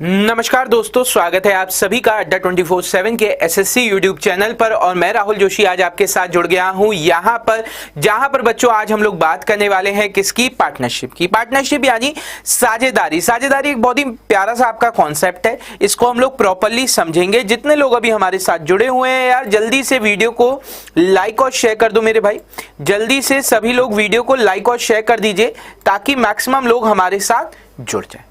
नमस्कार दोस्तों, स्वागत है आप सभी का अड्डा 24/7 के एसएससी यूट्यूब चैनल पर। और मैं राहुल जोशी आज आपके साथ जुड़ गया हूं यहां पर, जहां पर बच्चों आज हम लोग बात करने वाले हैं किसकी? पार्टनरशिप की। पार्टनरशिप यानी साझेदारी। साझेदारी एक बहुत ही प्यारा सा आपका कॉन्सेप्ट है, इसको हम लोग प्रॉपरली समझेंगे। जितने लोग अभी हमारे साथ जुड़े हुए हैं यार, जल्दी से वीडियो को लाइक और शेयर कर दो मेरे भाई। जल्दी से सभी लोग वीडियो को लाइक और शेयर कर दीजिए ताकि मैक्सिमम लोग हमारे साथ जुड़ जाए,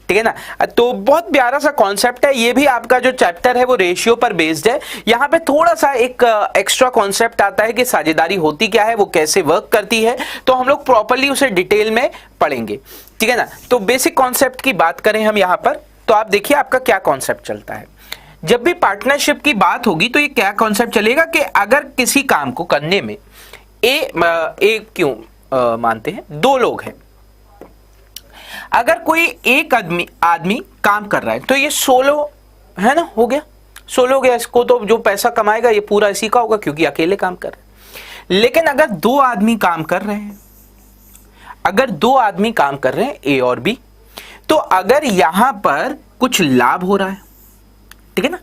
ठीक है ना। तो बहुत प्यारा सा कॉन्सेप्ट है, ये भी आपका जो चैप्टर है वो रेशियो पर बेस्ड है। यहाँ पे थोड़ा सा एक एक्स्ट्रा कॉन्सेप्ट आता है कि साझेदारी होती क्या है, वो कैसे वर्क करती है, तो हम लोग प्रॉपरली उसे डिटेल में पढ़ेंगे, ठीक है ना। तो बेसिक कॉन्सेप्ट की बात करें हम यहाँ पर, तो आप देखिए आपका क्या कॉन्सेप्ट चलता है। जब भी पार्टनरशिप की बात होगी तो ये क्या कॉन्सेप्ट चलेगा कि अगर किसी काम को करने में मानते हैं दो लोग हैं, अगर कोई एक आदमी काम कर रहा है तो ये 16 है ना, हो गया 16 हो गया। इसको तो जो पैसा कमाएगा ये पूरा इसी का होगा क्योंकि अकेले काम कर रहे हैं। लेकिन अगर दो आदमी काम कर रहे हैं, अगर दो आदमी काम कर रहे हैं ए और बी, तो अगर यहां पर कुछ लाभ हो रहा है, ठीक है ना,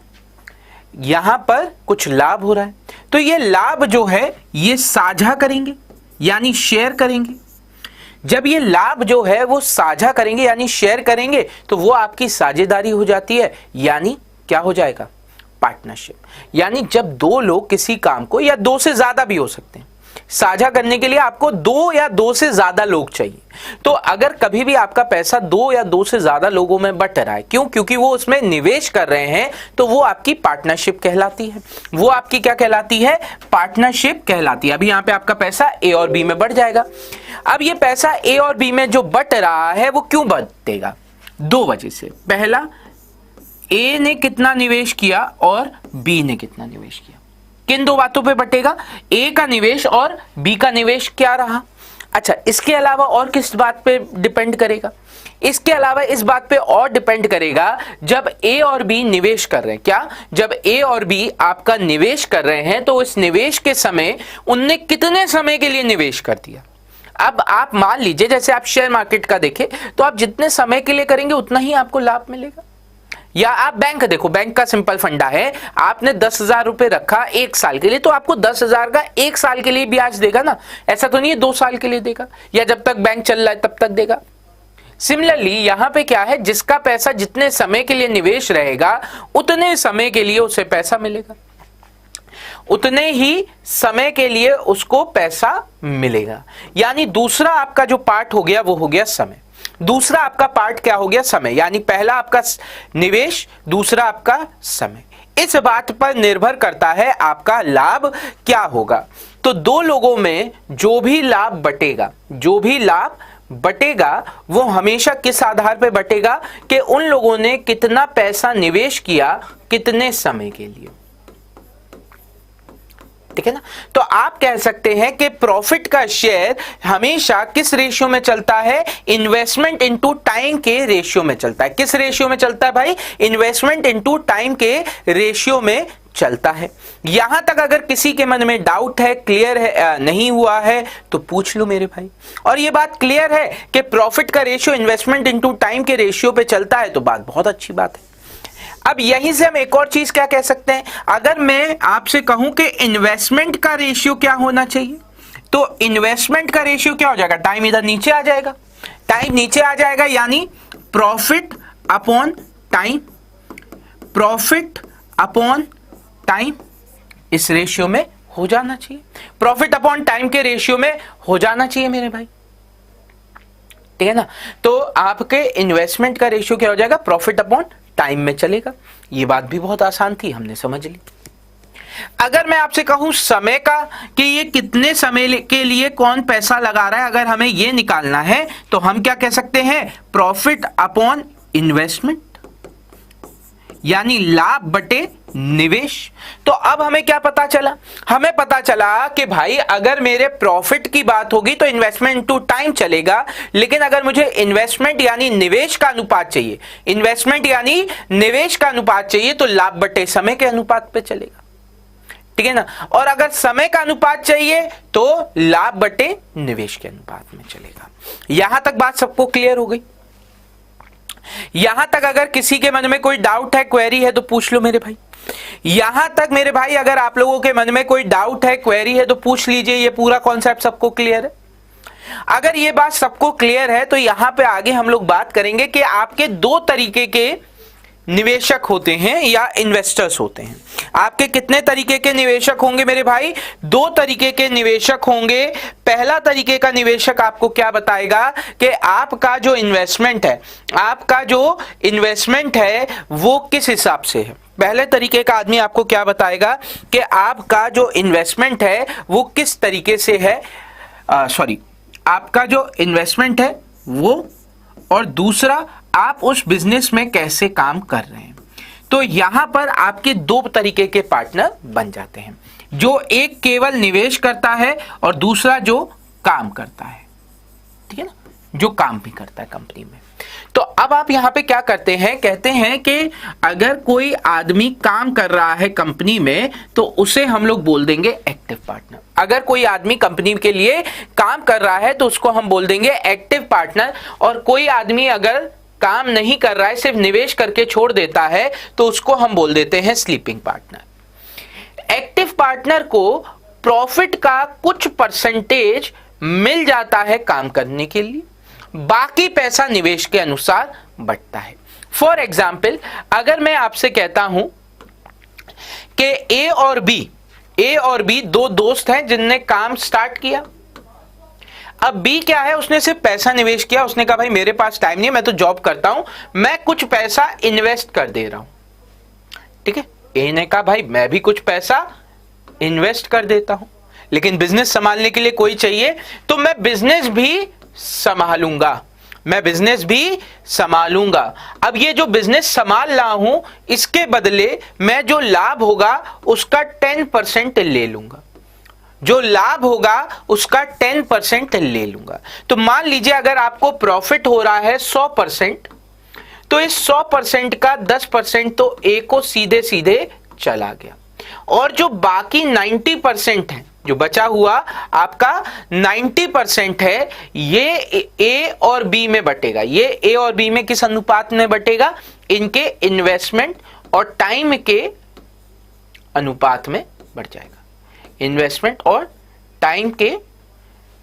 यहां पर कुछ लाभ हो रहा है, तो ये लाभ जो है ये साझा करेंगे यानी शेयर करेंगे। जब ये लाभ जो है वो साझा करेंगे यानी शेयर करेंगे तो वो आपकी साझेदारी हो जाती है, यानी क्या हो जाएगा? पार्टनरशिप। यानी जब दो लोग किसी काम को, या दो से ज्यादा भी हो सकते हैं, साझा करने के लिए आपको दो या दो से ज्यादा लोग चाहिए। तो अगर कभी भी आपका पैसा दो या दो से ज्यादा लोगों में बट रहा है, क्यों? क्योंकि वो उसमें निवेश कर रहे हैं, तो वो आपकी पार्टनरशिप कहलाती है। वो आपकी क्या कहलाती है? पार्टनरशिप कहलाती है। अभी यहां पे आपका पैसा ए और बी में बढ़ जाएगा। अब ये पैसा ए और बी में जो बट रहा है वो क्यों बटेगा? दो वजह से। पहला, ए ने कितना निवेश किया और बी ने कितना निवेश किया। किन दो बातों पे बटेगा? ए का निवेश और बी का निवेश क्या रहा। अच्छा, इसके अलावा और किस बात पे डिपेंड करेगा? इसके अलावा इस बात पे और डिपेंड करेगा जब ए और बी निवेश कर रहे हैं। क्या? जब ए और बी आपका निवेश कर रहे हैं तो इस निवेश के समय उनने कितने समय के लिए निवेश कर दिया। अब आप मान लीजिए जैसे आप शेयर मार्केट का देखें तो आप जितने समय के लिए करेंगे उतना ही आपको लाभ मिलेगा। या आप बैंक देखो, बैंक का सिंपल फंडा है, आपने 10,000 रुपए रखा एक साल के लिए, तो आपको 10,000 का एक साल के लिए ब्याज देगा ना। ऐसा तो नहीं है 2 साल के लिए देगा या जब तक बैंक चल रहा है तब तक देगा। सिमिलरली यहां पे क्या है, जिसका पैसा जितने समय के लिए निवेश रहेगा उतने समय के लिए उसे पैसा मिलेगा, उतने ही समय के लिए उसको पैसा मिलेगा। यानी दूसरा आपका जो पार्ट हो गया वो हो गया समय। दूसरा आपका पार्ट क्या हो गया? समय। यानी पहला आपका निवेश, दूसरा आपका समय। इस बात पर निर्भर करता है आपका लाभ क्या होगा। तो दो लोगों में जो भी लाभ बटेगा, जो भी लाभ बटेगा वो हमेशा किस आधार पर बटेगा कि उन लोगों ने कितना पैसा निवेश किया कितने समय के लिए, ठीक है ना। तो आप कह सकते हैं कि प्रॉफिट का शेयर हमेशा किस रेशियो में चलता है? इन्वेस्टमेंट इनटू टाइम के रेशियो में चलता है। किस रेशियो में चलता है भाई? इन्वेस्टमेंट इनटू टाइम के रेशियो में चलता है। यहां तक अगर किसी के मन में डाउट है, क्लियर है, नहीं हुआ है तो पूछ लो मेरे भाई। और ये बात क्लियर है कि प्रॉफिट का रेशियो इन्वेस्टमेंट इनटू टाइम के रेशियो पे चलता है तो बात बहुत अच्छी बात है। अब यहीं से हम एक और चीज क्या कह सकते हैं, अगर मैं आपसे कहूं कि इन्वेस्टमेंट का रेशियो क्या होना चाहिए, तो इन्वेस्टमेंट का रेशियो क्या हो जाएगा? टाइम इधर नीचे आ जाएगा, टाइम नीचे आ जाएगा, यानी profit upon time, profit upon time इस रेशियो में हो जाना चाहिए। प्रॉफिट अपॉन टाइम के रेशियो में हो जाना चाहिए मेरे भाई, ठीक है ना। तो आपके इन्वेस्टमेंट का रेशियो क्या हो जाएगा? प्रॉफिट अपॉन टाइम में चलेगा। ये बात भी बहुत आसान थी, हमने समझ ली। अगर मैं आपसे कहूं समय का, कि ये कितने समय के लिए कौन पैसा लगा रहा है, अगर हमें ये निकालना है तो हम क्या कह सकते हैं? प्रॉफिट अपॉन इन्वेस्टमेंट, यानी लाभ बटे निवेश। तो अब हमें क्या पता चला? हमें पता चला कि भाई अगर मेरे प्रॉफिट की बात होगी तो इन्वेस्टमेंट टू टाइम चलेगा, लेकिन अगर मुझे इन्वेस्टमेंट यानी निवेश का अनुपात चाहिए, इन्वेस्टमेंट यानी निवेश का अनुपात चाहिए, तो लाभ बटे समय के अनुपात पे चलेगा, ठीक है ना। और अगर समय का अनुपात चाहिए तो लाभ बटे निवेश के अनुपात में चलेगा। यहां तक बात सबको क्लियर हो गई? यहां तक अगर किसी के मन में कोई डाउट है, क्वेरी है तो पूछ लो मेरे भाई। यहां तक मेरे भाई अगर आप लोगों के मन में कोई डाउट है, क्वेरी है तो पूछ लीजिए। ये पूरा कॉन्सेप्ट सबको क्लियर है? अगर ये बात सबको क्लियर है तो यहां पे आगे हम लोग बात करेंगे कि आपके दो तरीके के निवेशक होते हैं या इन्वेस्टर्स होते हैं। आपके कितने तरीके के निवेशक होंगे मेरे भाई? दो तरीके के निवेशक होंगे। पहला तरीके का निवेशक आपको क्या बताएगा कि आपका जो इन्वेस्टमेंट है वो किस हिसाब से है। पहले तरीके का आदमी आपको क्या बताएगा कि आपका जो इन्वेस्टमेंट है वो किस तरीके से है, आपका जो इन्वेस्टमेंट है वो, और दूसरा आप उस बिजनेस में कैसे काम कर रहे हैं। तो यहां पर आपके दो तरीके के पार्टनर बन जाते हैं, जो एक केवल निवेश करता है और दूसरा जो काम करता है, ठीक है ना, जो काम भी करता है कंपनी में। तो अब आप यहां पे क्या करते हैं, कहते हैं कि अगर कोई आदमी काम कर रहा है कंपनी में तो उसे हम लोग बोल देंगे एक्टिव पार्टनर। अगर कोई आदमी कंपनी के लिए काम कर रहा है तो उसको हम बोल देंगे एक्टिव पार्टनर। और कोई आदमी अगर काम नहीं कर रहा है, सिर्फ निवेश करके छोड़ देता है, तो उसको हम बोल देते हैं स्लीपिंग पार्टनर। एक्टिव पार्टनर को प्रॉफिट का कुछ परसेंटेज मिल जाता है काम करने के लिए, बाकी पैसा निवेश के अनुसार बढ़ता है। फॉर एग्जाम्पल, अगर मैं आपसे कहता हूं कि ए और बी दो दोस्त हैं जिनने काम स्टार्ट किया। अब बी क्या है, उसने सिर्फ पैसा निवेश किया। उसने कहा भाई मेरे पास टाइम नहीं है, मैं तो जॉब करता हूं, मैं कुछ पैसा इन्वेस्ट कर दे रहा हूं। ठीक है, ए ने कहा भाई मैं भी कुछ पैसा इन्वेस्ट कर देता हूं, लेकिन बिजनेस संभालने के लिए कोई चाहिए, तो मैं बिजनेस भी संभालूंगा। अब ये जो बिजनेस संभाल रहा हूं, इसके बदले मैं जो लाभ होगा उसका 10% ले लूंगा। तो मान लीजिए अगर आपको प्रॉफिट हो रहा है 100%, तो इस 100% का 10% तो ए को सीधे सीधे चला गया, और जो बाकी 90% है, जो बचा हुआ आपका 90% है, ये ए और बी में बटेगा। ये ए और बी में किस अनुपात में बटेगा? इनके इन्वेस्टमेंट और टाइम के अनुपात में बढ़ जाएगा। इन्वेस्टमेंट और टाइम के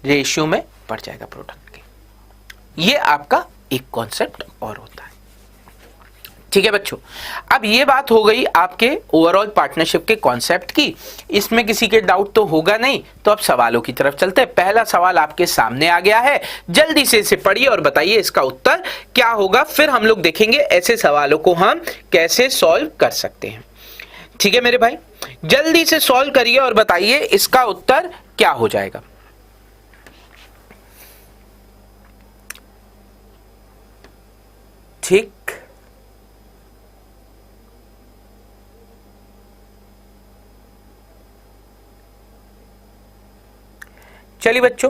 रेशियो में बढ़ जाएगा प्रोडक्ट के। ये आपका एक कॉन्सेप्ट और होता है। ठीक है बच्चों, अब ये बात हो गई आपके ओवरऑल पार्टनरशिप के कॉन्सेप्ट की। इसमें किसी के डाउट तो होगा नहीं, तो अब सवालों की तरफ चलते हैं। पहला सवाल आपके सामने आ गया है, जल्दी से इसे पढ़िए और बताइए इसका उत्तर क्या होगा। फिर हम लोग देखेंगे ऐसे सवालों को हम कैसे सॉल्व कर सकते हैं। ठीक है मेरे भाई, जल्दी से सॉल्व करिए और बताइए इसका उत्तर क्या हो जाएगा। ठीक, चलिए बच्चों,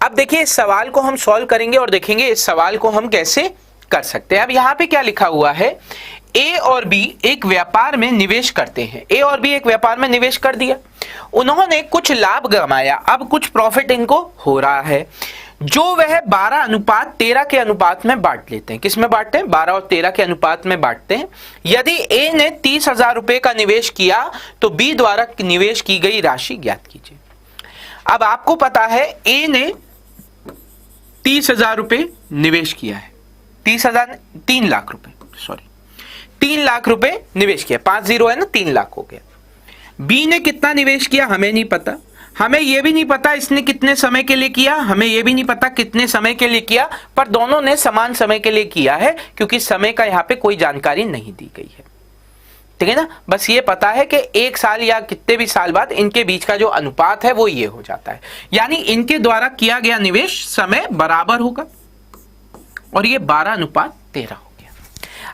अब देखिए इस सवाल को हम सॉल्व करेंगे और देखेंगे इस सवाल को हम कैसे कर सकते हैं। अब यहां पे क्या लिखा हुआ है, ए और बी एक व्यापार में निवेश करते हैं। ए और बी एक व्यापार में निवेश कर दिया, उन्होंने कुछ लाभ कमाया, अब कुछ प्रॉफिट इनको हो रहा है, जो वह 12:13 के अनुपात में बांट लेते हैं। किस में बांटते हैं? 12 और 13 के अनुपात में बांटते हैं। यदि ए ने 30,000 रुपए का निवेश किया तो बी द्वारा निवेश की गई राशि ज्ञात कीजिए। अब आपको पता है ए ने 30,000 रुपए निवेश किया है, 3 लाख रुपए, 3 लाख रुपए निवेश किया, 5 0 है ना, 3 लाख हो गया। बी ने कितना निवेश किया हमें नहीं पता, हमें यह भी नहीं पता इसने कितने समय के लिए किया, हमें यह भी नहीं पता कितने समय के लिए किया, पर दोनों ने समान समय के लिए किया है, क्योंकि समय का यहां पे कोई जानकारी नहीं दी गई है। ठीक है ना, बस ये पता है कि 1 साल या कितने भी साल बाद इनके बीच का जो अनुपात है वो ये हो जाता है, यानी इनके द्वारा किया गया निवेश समय बराबर होगा, और ये 12:13 हो गया।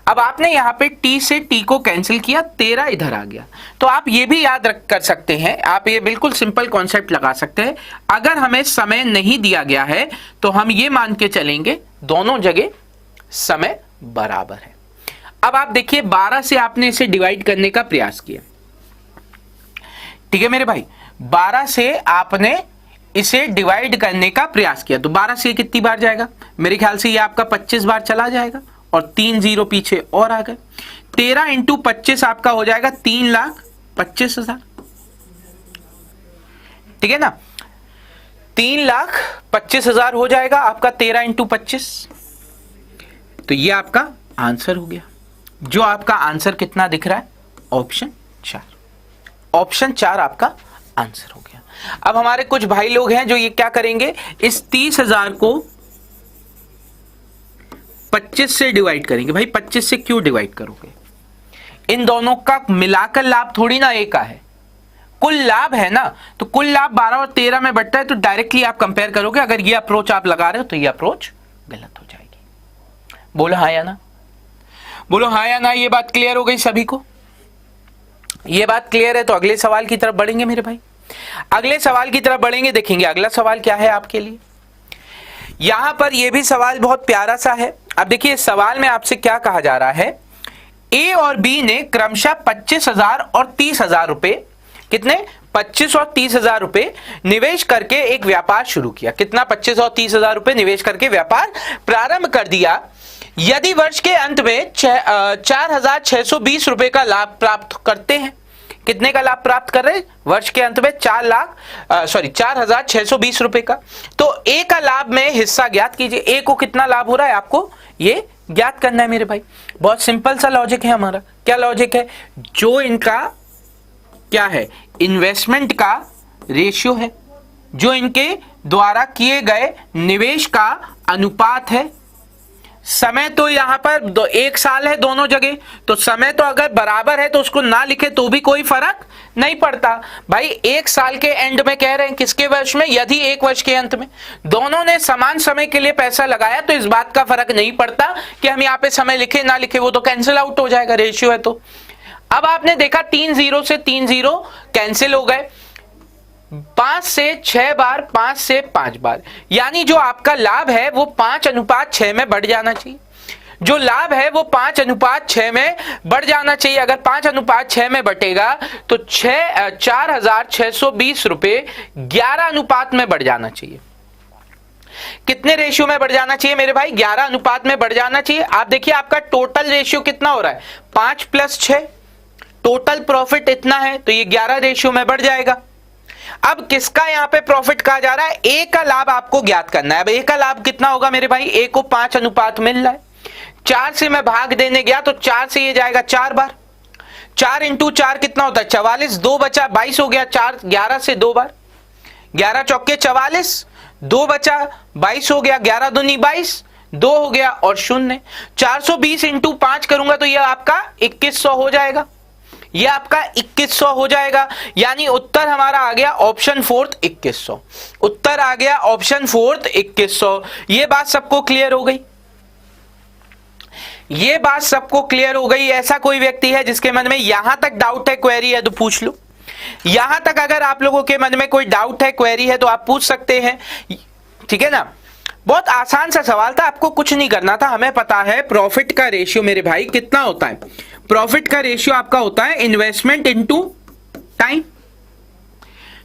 अब आपने यहां पे टी से टी को कैंसिल किया, 13 इधर आ गया। तो आप ये भी याद कर सकते हैं, आप ये बिल्कुल सिंपल कॉन्सेप्ट लगा सकते हैं, अगर हमें समय नहीं दिया गया है तो हम ये मान के चलेंगे दोनों जगह समय बराबर है। अब आप देखिए 12 से आपने इसे डिवाइड करने का प्रयास किया, ठीक है मेरे भाई, 12 से आपने इसे डिवाइड करने का प्रयास किया, तो 12 से कितनी बार जाएगा? मेरे ख्याल से ये आपका 25 बार चला जाएगा, और 3 जीरो पीछे और आ गए। 13 इंटू 25 आपका हो जाएगा 3,25,000, ठीक है ना। 3,25,000 हो जाएगा आपका 13 इंटू 25। तो ये आपका आंसर हो गया। जो आपका आंसर कितना दिख रहा है, ऑप्शन 4। ऑप्शन 4 आपका आंसर हो गया। अब हमारे कुछ भाई लोग हैं जो ये क्या करेंगे, इस 30,000 को 25 से डिवाइड करेंगे। भाई 25 से क्यों डिवाइड करोगे, इन दोनों का मिलाकर लाभ थोड़ी ना एक का है, कुल लाभ है ना। तो कुल लाभ 12 और 13 में बटता है, तो डायरेक्टली आप कंपेयर करोगे। अगर ये अप्रोच आप लगा रहे हो तो ये अप्रोच गलत हो जाएगी। बोलो हाँ या ना, बोलो हाँ या ना। ये बात क्लियर हो गई सभी को? ये बात क्लियर है तो अगले सवाल की तरफ बढ़ेंगे मेरे भाई। अगले सवाल की तरफ बढ़ेंगे, देखेंगे अगला सवाल क्या है आपके लिए। यहां पर यह भी सवाल बहुत प्यारा सा है। अब देखिए सवाल में आपसे क्या कहा जा रहा है, ए और बी ने क्रमशः 25,000 और 30,000 रुपए, कितने, 25 और 30,000 रुपए निवेश करके एक व्यापार शुरू किया। कितना, 25 और 30,000 रुपए निवेश करके व्यापार प्रारंभ कर दिया। यदि वर्ष के अंत में 4,620 रुपए का लाभ प्राप्त करते हैं, कितने का लाभ प्राप्त कर रहे हैं, वर्ष के अंत में 4,620 रुपए का, तो ए का लाभ में हिस्सा ज्ञात कीजिए। ए को कितना लाभ हो रहा है आपको ये ज्ञात करना है मेरे भाई। बहुत सिंपल सा लॉजिक है हमारा। क्या लॉजिक है, जो इनका क्या है, इन्वेस्टमेंट का रेशियो है, जो इनके द्वारा किए गए निवेश का अनुपात है। समय तो यहां पर 1 साल है दोनों जगह, तो समय तो अगर बराबर है तो उसको ना लिखे तो भी कोई फर्क नहीं पड़ता। भाई 1 साल के एंड में कह रहे हैं, किसके वर्ष में, यदि 1 वर्ष के अंत में दोनों ने समान समय के लिए पैसा लगाया तो इस बात का फर्क नहीं पड़ता कि हम यहाँ पे समय लिखे ना लिखे, वो तो कैंसिल आउट हो जाएगा, रेशियो है। तो अब आपने देखा 3 जीरो से 3 जीरो कैंसिल हो गए, 5 से 6 बार, 5 से 5 बार, यानी जो आपका लाभ है वो 5:6 में बढ़ जाना चाहिए। जो लाभ है वो 5:6 में बढ़ जाना चाहिए। अगर 5:6 में बटेगा तो 4,620 रुपए 11 अनुपात में बढ़ जाना चाहिए। कितने रेशियो में बढ़ जाना चाहिए मेरे भाई, 11 अनुपात में बढ़ जाना चाहिए। आप देखिए आपका टोटल रेशियो कितना हो रहा है, 5 + 6, टोटल प्रॉफिट इतना है, तो ये 11 रेशियो में बढ़ जाएगा। अब किसका यहां पे प्रॉफिट कहा जा रहा है, ए का लाभ आपको ज्ञात करना है। अब ए का लाभ कितना होगा मेरे भाई, ए को 5 अनुपात मिल रहा है, 4 से मैं भाग देने गया तो 4 से ये जाएगा 4 बार, 4 × 4 कितना होता है 44, 2 बचा 22 हो गया, 4 11 से 2 बार, 11 चौके 44, 2 बचा 22 हो गया, 11 दूनी 22, 2 हो गया और 0। 420 × 5 करूंगा तो यह आपका 2100 हो जाएगा, ये आपका 2100 हो जाएगा। यानी उत्तर हमारा आ गया ऑप्शन 4 2100। उत्तर आ गया ऑप्शन 4 2100। ये बात सबको क्लियर हो गई, ये बात सबको क्लियर हो गई। ऐसा कोई व्यक्ति है जिसके मन में यहां तक डाउट है, क्वेरी है तो पूछ लो। यहां तक अगर आप लोगों के मन में कोई डाउट है, क्वेरी है तो आप पूछ सकते हैं, ठीक है ना। बहुत आसान सा सवाल था, आपको कुछ नहीं करना था। हमें पता है प्रॉफिट का रेशियो मेरे भाई कितना होता है, प्रॉफिट का रेशियो आपका होता है इन्वेस्टमेंट इनटू टाइम।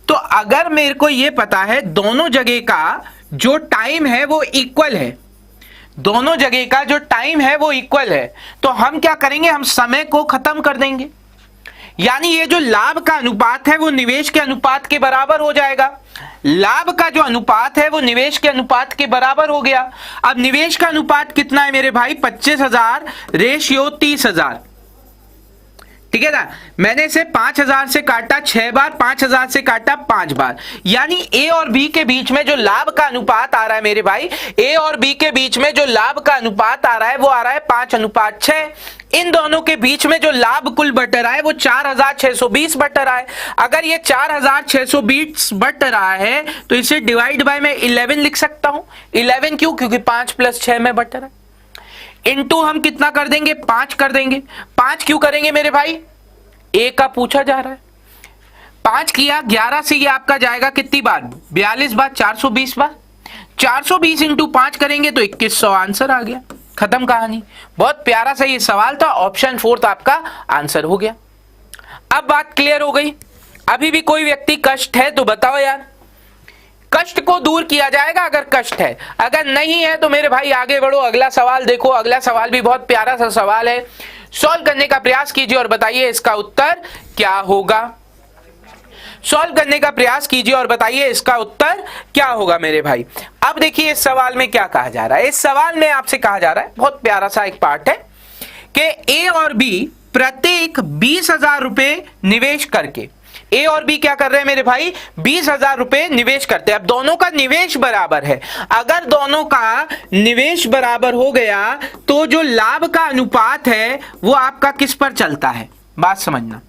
तो अगर मेरे को यह पता है दोनों जगह का जो टाइम है वो इक्वल है, दोनों जगह का जो टाइम है वो इक्वल है, तो हम क्या करेंगे, हम समय को खत्म कर देंगे। यानी ये जो लाभ का अनुपात है वो निवेश के अनुपात के बराबर हो जाएगा। लाभ का जो अनुपात है वो निवेश के अनुपात के बराबर हो गया। अब निवेश का अनुपात कितना है मेरे भाई, 25,000 रेशियो 30,000, ठीक है ना। मैंने इसे 5,000 से काटा 6 बार, 5,000 से काटा 5 बार, यानी ए और बी के बीच में जो लाभ का अनुपात आ रहा है मेरे भाई, ए और बी के बीच में जो लाभ का अनुपात आ रहा है वो आ रहा है 5:6। इन दोनों के बीच में जो लाभ कुल बट रहा है वो 4,620 बट रहा है। अगर ये 4,620 बट रहा है तो इसे डिवाइड बाय मैं 11 लिख सकता हूं। 11 क्यों, क्योंकि 5 + 6 में बट रहा है। इनटू हम कितना कर देंगे, 5 कर देंगे। 5 क्यों करेंगे मेरे भाई, ए का पूछा जा रहा है। 5 किया, 11 से ये आपका जाएगा कितनी बार, 42 बार, 420 बार। 420 × 5 करेंगे तो 2100 आंसर आ गया, खत्म कहानी। बहुत प्यारा सा ये सवाल था, ऑप्शन 4 आपका आंसर हो गया। अब बात क्लियर हो गई। अभी भी कोई व्यक्ति कष्ट है तो बताओ यार, कष्ट को दूर किया जाएगा अगर कष्ट है, अगर नहीं है तो मेरे भाई आगे बढ़ो। अगला सवाल देखो, अगला सवाल भी बहुत प्यारा सा सवाल है, सॉल्व करने का प्रयास कीजिए और बताइए इसका उत्तर क्या होगा। सॉल्व करने का प्रयास कीजिए और बताइए इसका उत्तर क्या होगा मेरे भाई। अब देखिए इस सवाल में क्या कहा जा रहा है। इस सवाल में आपसे कहा जा रहा है, बहुत प्यारा सा एक पार्ट है कि ए और बी प्रत्येक 20,000 रुपए निवेश करके, ए और बी क्या कर रहे हैं मेरे भाई, 20,000 रुपए निवेश करते हैं। अब दोनों का निवेश बराबर है, अगर दोनों का निवेश बराबर हो गया तो जो लाभ का अनुपात है वो आपका किस पर चलता है, बात समझना।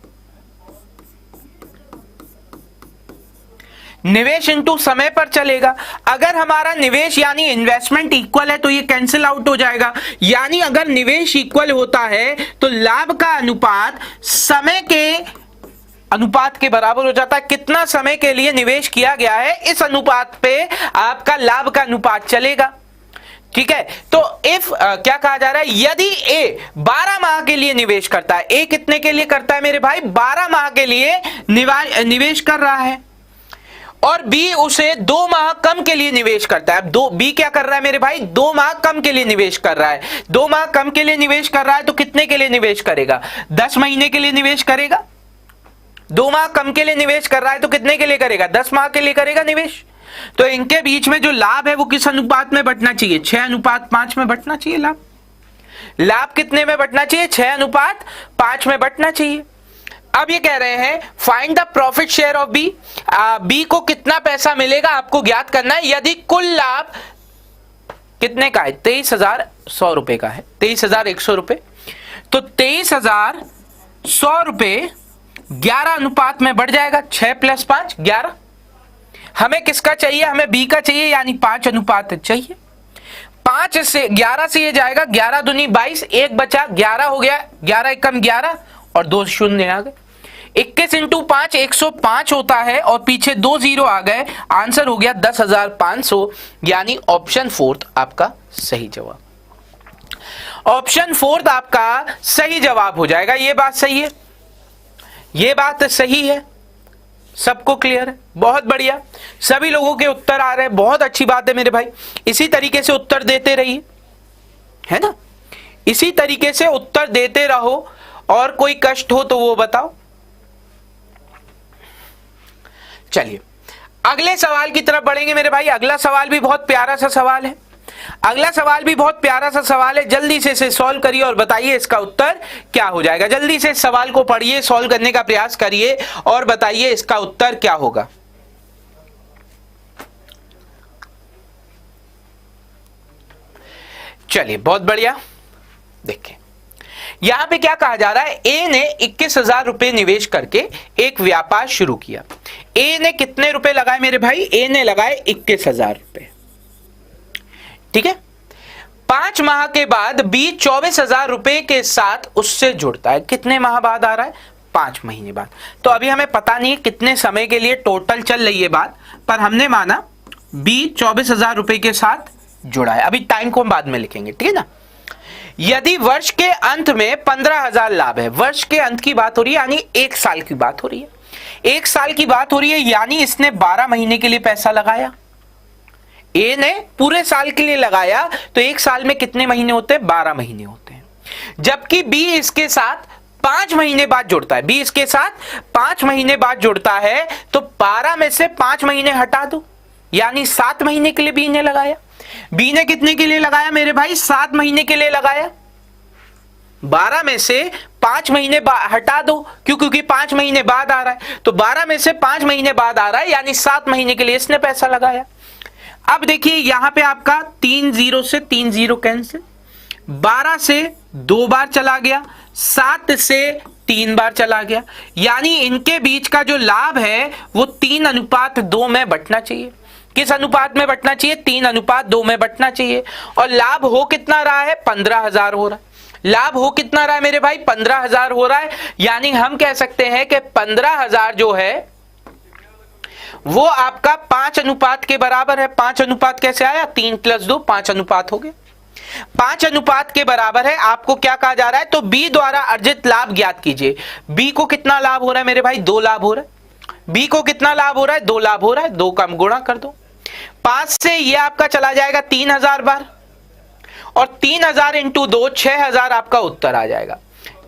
निवेश इंटू समय पर चलेगा। अगर हमारा निवेश यानी इन्वेस्टमेंट इक्वल है तो ये कैंसिल आउट हो जाएगा, यानी अगर निवेश इक्वल होता है तो लाभ का अनुपात समय के अनुपात के बराबर हो जाता है। कितना समय के लिए निवेश किया गया है इस अनुपात पे आपका लाभ का अनुपात चलेगा। ठीक है, तो इफ क्या कहा जा रहा है, यदि ए 12 माह के लिए निवेश करता है, ए कितने के लिए करता है मेरे भाई, 12 माह के लिए निवेश कर रहा है, और बी उसे 2 माह कम के लिए निवेश करता है। अब बी क्या कर रहा है मेरे भाई, 2 माह कम के लिए निवेश कर रहा है। 2 माह कम के लिए निवेश कर रहा है तो कितने के लिए निवेश करेगा, 10 महीने के लिए निवेश करेगा। 2 माह कम के लिए निवेश कर रहा है तो कितने के लिए करेगा, 10 माह के लिए करेगा निवेश। तो इनके बीच में जो लाभ है वो किस अनुपात में बंटना चाहिए, 6:5 में बंटना चाहिए। लाभ कितने में बंटना चाहिए, 6:5 में बंटना चाहिए। अब ये कह रहे हैं find the profit share of B, B को कितना पैसा मिलेगा आपको ज्ञात करना है यदि कुल लाभ कितने का है, 23,100 रुपए का है, 23,100 रुपए। तो 23,100 रुपए 11 अनुपात में बढ़ जाएगा, 6 + 5 11। हमें किसका चाहिए, हमें बी का चाहिए, यानी 5 अनुपात चाहिए। 5 से 11 से ये जाएगा, 11 दूनी 22, 1 बचा, 11 हो गया, 11 एकम 11 और 2 शून्य आ गए। 21 × 5 105 होता है और पीछे 2 0 आ गए, आंसर हो गया 10,500, यानी ऑप्शन 4 आपका सही जवाब। ऑप्शन 4 आपका सही जवाब हो जाएगा। ये बात सही है, ये बात सही है, सबको क्लियर है, बहुत बढ़िया। सभी लोगों के उत्तर आ रहे हैं, बहुत अच्छी बात है मेरे भाई। इसी तरीके से उत्तर देते रहिए, है ना, इसी तरीके से उत्तर देते रहो, और कोई कष्ट हो तो वो बताओ। चलिए अगले सवाल की तरफ बढ़ेंगे मेरे भाई। अगला सवाल भी बहुत प्यारा सा सवाल है, अगला सवाल भी बहुत प्यारा सा सवाल है। जल्दी से इसे सॉल्व करिए और बताइए इसका उत्तर क्या हो जाएगा। जल्दी से इस सवाल को पढ़िए, सॉल्व करने का प्रयास करिए और बताइए इसका उत्तर क्या होगा। चलिए बहुत बढ़िया। देखिए यहां पे क्या कहा जा रहा है, ए ने 21,000 रुपए निवेश करके एक व्यापार शुरू किया। ए ने कितने रुपए लगाए मेरे भाई, ए ने लगाए 21,000 रुपए। ठीक है, 5 माह के बाद बी 24,000 रुपए के साथ उससे जुड़ता है। कितने माह बाद आ रहा है, 5 महीने बाद। तो अभी हमें पता नहीं है कितने समय के लिए टोटल चल रही है बात, पर हमने माना बी 24,000 रुपए के साथ जुड़ा है। अभी टाइम को हम बाद में लिखेंगे, ठीक है ना। यदि वर्ष के अंत में 15,000 लाभ है, वर्ष के अंत की बात हो रही है, यानी 1 साल की बात हो रही है, 1 साल की बात हो रही है, यानी इसने 12 महीने के लिए पैसा लगाया। ए ने पूरे साल के लिए लगाया, तो 1 साल में कितने महीने होते हैं, 12 महीने होते हैं। जबकि बी इसके साथ 5 महीने बाद जुड़ता है, बी इसके साथ 5 महीने बाद जुड़ता है, तो 12 में से 5 महीने हटा दो, यानी 7 महीने के लिए बी ने लगाया। बी ने कितने के लिए लगाया मेरे भाई, 7 महीने के लिए लगाया। 12 में से 5 महीने हटा दो, क्योंकि 5 महीने बाद आ रहा है, तो 12 में से 5 महीने बाद आ रहा है, यानी 7 महीने के लिए इसने पैसा लगाया। अब देखिए यहां पे आपका 3 0 से 3 0 कैंसिल, 12 से 2 बार चला गया, 7 से 3 बार चला गया, यानी इनके बीच का जो लाभ है वो 3:2 में बंटना चाहिए। किस अनुपात में बंटना चाहिए, 3:2 में बंटना चाहिए। और लाभ हो कितना रहा है, 15,000 हो रहा है। लाभ हो कितना रहा है मेरे भाई, 15,000 हो रहा है, यानी हम कह सकते हैं कि 15,000 जो है वो आपका 5 अनुपात के बराबर है। 5 अनुपात कैसे आया, 3 + 2 5 अनुपात हो गया, 5 अनुपात के बराबर है। आपको क्या कहा जा रहा है, तो बी द्वारा अर्जित लाभ ज्ञात कीजिए। बी को कितना लाभ हो रहा है मेरे भाई, 2 लाभ हो रहा है। बी को कितना लाभ हो रहा है, 2 लाभ हो रहा है, 2 का गुणा कर दो। 5 से ये आपका चला जाएगा 3000 बार, और 3000 इंटू 2 6000 आपका उत्तर आ जाएगा।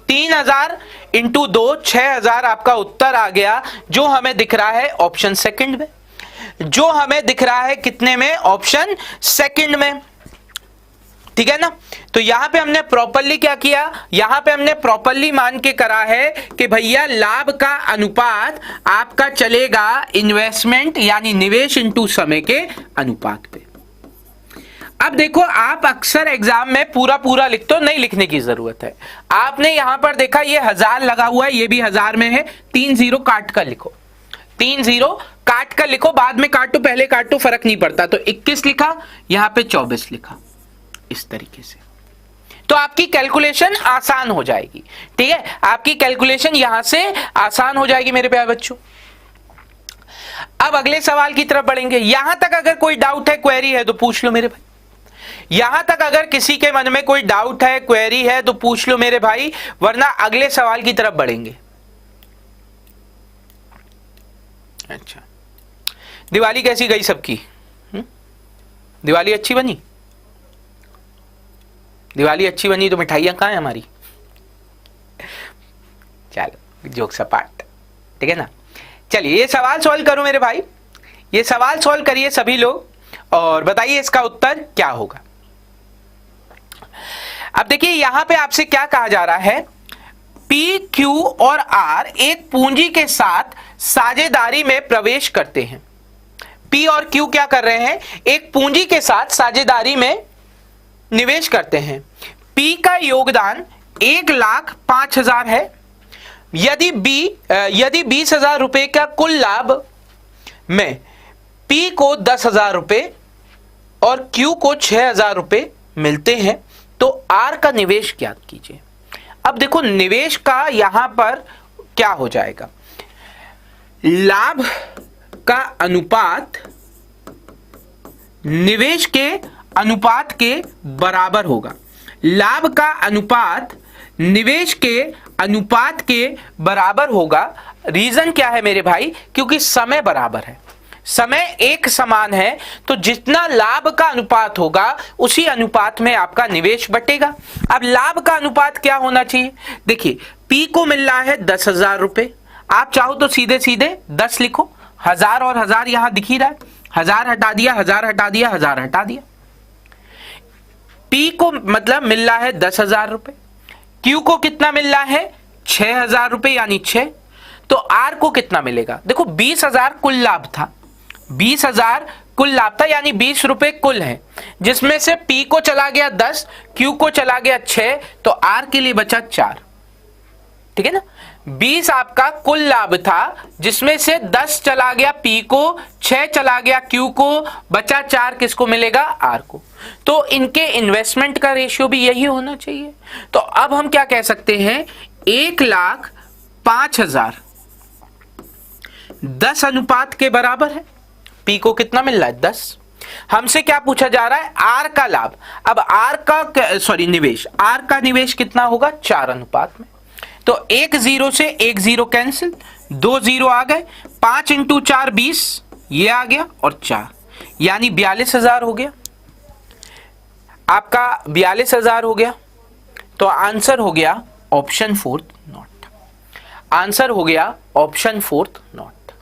3000 इंटू 2 6000 आपका उत्तर आ गया, जो हमें दिख रहा है ऑप्शन सेकंड में, जो हमें दिख रहा है कितने में, ऑप्शन सेकंड में। ठीक है ना। तो यहां पे हमने प्रॉपरली क्या किया, यहां पे हमने प्रॉपरली मान के करा है कि भैया लाभ का अनुपात आपका चलेगा इन्वेस्टमेंट यानी निवेश इंटू समय के अनुपात पे। अब देखो, आप अक्सर एग्जाम में पूरा पूरा लिखते हो, नहीं लिखने की जरूरत है। आपने यहां पर देखा ये 1000 लगा हुआ है, ये भी 1000 में है, 3 0 काट कर लिखो, 3 0 काट कर लिखो, बाद में काटो पहले काटो फर्क नहीं पड़ता। तो 21 लिखा, यहां पे 24 लिखा, इस तरीके से तो आपकी कैलकुलेशन आसान हो जाएगी। ठीक है, आपकी कैलकुलेशन यहां से आसान हो जाएगी मेरे प्यारे बच्चों। अब अगले सवाल की तरफ बढ़ेंगे। यहां तक अगर कोई डाउट है, क्वेरी है तो पूछ लो मेरे भाई। यहां तक अगर किसी के मन में कोई डाउट है, क्वेरी है तो पूछ लो मेरे भाई, वरना अगले सवाल की तरफ बढ़ेंगे। अच्छा, दिवाली कैसी गई सबकी? दिवाली अच्छी बनी? दिवाली अच्छी बनी तो मिठाइयां कहां है हमारी? चलो जोक सपाट, ठीक है ना। चलिए ये सवाल सॉल्व करो मेरे भाई, ये सवाल सॉल्व करिए सभी लोग और बताइए इसका उत्तर क्या होगा। अब देखिए यहां पे आपसे क्या कहा जा रहा है, पी, क्यू और आर एक पूंजी के साथ साझेदारी में प्रवेश करते हैं। पी और क्यू क्या कर रहे हैं, एक पूंजी के साथ साझेदारी में निवेश करते हैं। पी का योगदान 1,05,000 है। यदि 20,000 रुपए का कुल लाभ में पी को 10,000 रुपए और क्यू को 6,000 रुपए मिलते हैं तो आर का निवेश ज्ञात कीजिए। अब देखो निवेश का यहां पर क्या हो जाएगा, लाभ का अनुपात निवेश के अनुपात के बराबर होगा। लाभ का अनुपात निवेश के अनुपात के बराबर होगा। रीजन क्या है मेरे भाई, क्योंकि समय बराबर है, समय एक समान है, तो जितना लाभ का अनुपात होगा उसी अनुपात में आपका निवेश बटेगा। अब लाभ का अनुपात क्या होना चाहिए, देखिए पी को मिल रहा है 10,000 रुपए, आप चाहो तो सीधे सीधे 10 लिखो, 1000 और 1000 यहां दिख ही रहा है, 1000 हटा दिया, 1000 हटा दिया, 1000 हटा दिया। पी को मतलब मिल रहा है 10,000 रुपए, क्यू को कितना मिल रहा है 6,000 रुपए यानी 6, तो आर को कितना मिलेगा, देखो 20,000 कुल लाभ था, 20,000 कुल लाभ था यानी 20 रुपए कुल है, जिसमें से पी को चला गया 10, क्यू को चला गया 6, तो आर के लिए बचा 4। ठीक है ना, 20 आपका कुल लाभ था जिसमें से 10 चला गया पी को, 6 चला गया क्यू को, बचा 4 किसको मिलेगा, आर को। तो इनके इन्वेस्टमेंट का रेशियो भी यही होना चाहिए। तो अब हम क्या कह सकते हैं, 1,05,000 10 अनुपात के बराबर है। पी को कितना मिल रहा है 10, हमसे क्या पूछा जा रहा है, आर का लाभ। अब आर का सॉरी निवेश, आर का निवेश कितना होगा 4 अनुपात में, तो 1 0 से 1 0 कैंसिल, 2 0 आ गए, 5 इंटू 4 20 ये आ गया और 4 यानी 42,000 हो गया आपका, 42,000 हो गया। तो आंसर हो गया ऑप्शन 4 नॉट, आंसर हो गया ऑप्शन 4 नॉट।